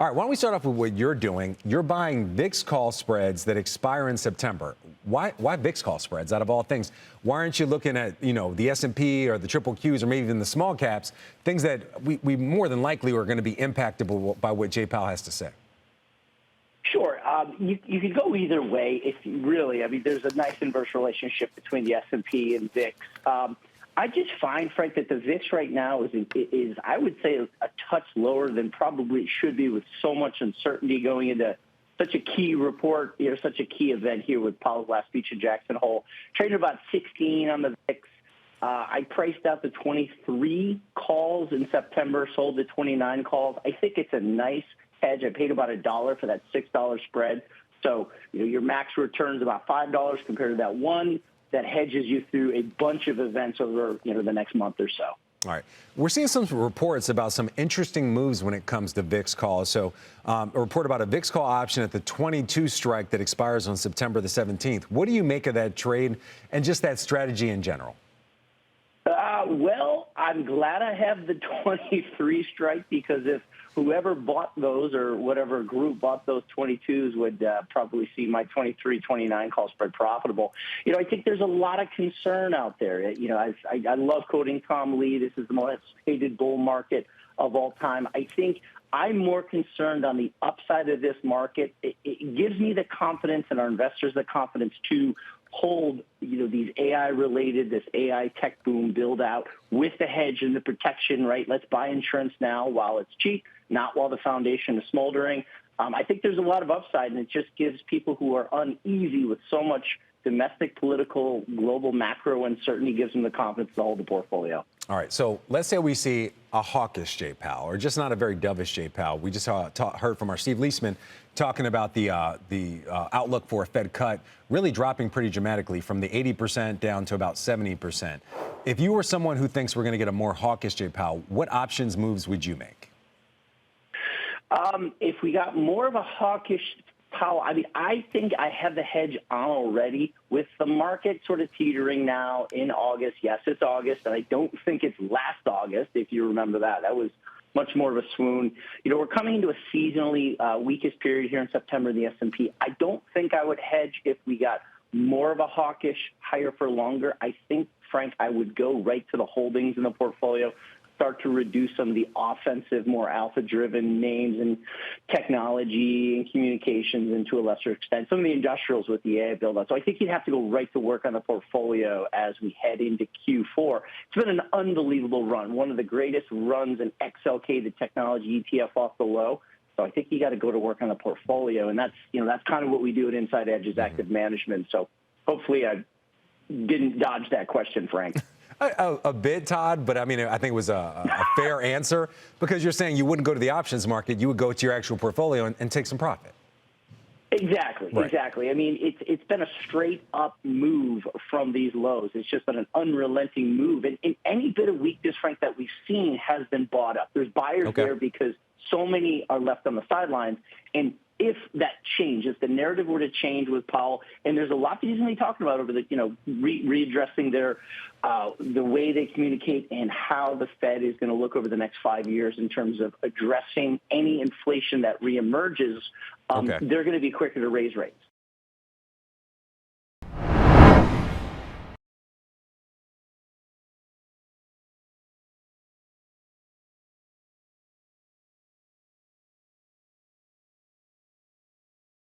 All right, why don't we start off with what you're doing? You're buying VIX call spreads that expire in September. Why VIX call spreads out of all things? Why aren't you looking at, the S&P or the triple Qs or maybe even the small caps, things that we more than likely are going to be impactable by what Jay Powell has to say? Sure. You could go either way if you really, there's a nice inverse relationship between the S&P and VIX. I just find, Frank, that the VIX right now is I would say, a touch lower than probably it should be with so much uncertainty going into such a key report, such a key event here with Powell's last speech in Jackson Hole. Traded about 16 on the VIX. I priced out the 23 calls in September, sold the 29 calls. I think it's a nice hedge. I paid about $1 for that $6 spread. So, your max return's about $5 compared to that one. That hedges you through a bunch of events over, the next month or so. All right. We're seeing some reports about some interesting moves when it comes to VIX calls. So a report about a VIX call option at the 22 strike that expires on September the 17th. What do you make of that trade and just that strategy in general? Well, I'm glad I have the 23 strike because if whoever bought those or whatever group bought those 22s would probably see my 23, 29 call spread profitable. I think there's a lot of concern out there. I love quoting Tom Lee. This is the most hated bull market of all time. I think I'm more concerned on the upside of this market. It gives me the confidence and our investors the confidence to hold, these AI-related, this AI tech boom build out with the hedge and the protection, right? Let's buy insurance now while it's cheap, not while the foundation is smoldering. I think there's a lot of upside, and it just gives people who are uneasy with so much domestic, political, global macro uncertainty, gives them the confidence to hold the portfolio. All right, so let's say we see a hawkish Jay Powell, or just not a very dovish Jay Powell. We just heard from our Steve Leisman talking about the outlook for a Fed cut really dropping pretty dramatically from the 80% down to about 70%. If you were someone who thinks we're going to get a more hawkish Jay Powell, what options moves would you make? If we got more of a hawkish Powell, I think I have the hedge on already with the market sort of teetering now in August. Yes, it's August, and I don't think it's last August, if you remember that. That was much more of a swoon. We're coming into a seasonally weakest period here in September in the S&P. I don't think I would hedge if we got more of a hawkish, higher for longer. I think, Frank, I would go right to the holdings in the portfolio, start to reduce some of the offensive, more alpha-driven names and technology and communications, and to a lesser extent, some of the industrials with the AI build-out. So I think you'd have to go right to work on the portfolio as we head into Q4. It's been an unbelievable run, one of the greatest runs in XLK, the technology ETF, off the low. So I think you got to go to work on the portfolio, and that's kind of what we do at Inside Edge is active management. So hopefully I didn't dodge that question, Frank. A bit, Todd, but I think it was a fair answer, because you're saying you wouldn't go to the options market, you would go to your actual portfolio and take some profit. Exactly, right. Exactly. It's been a straight up move from these lows. It's just been an unrelenting move. And any bit of weakness, Frank, that we've seen has been bought up. There's buyers there because so many are left on the sidelines. And if that changes, the narrative were to change with Powell, and there's a lot that he's going to be talking about over the, readdressing their, the way they communicate and how the Fed is going to look over the next 5 years in terms of addressing any inflation that reemerges, they're going to be quicker to raise rates.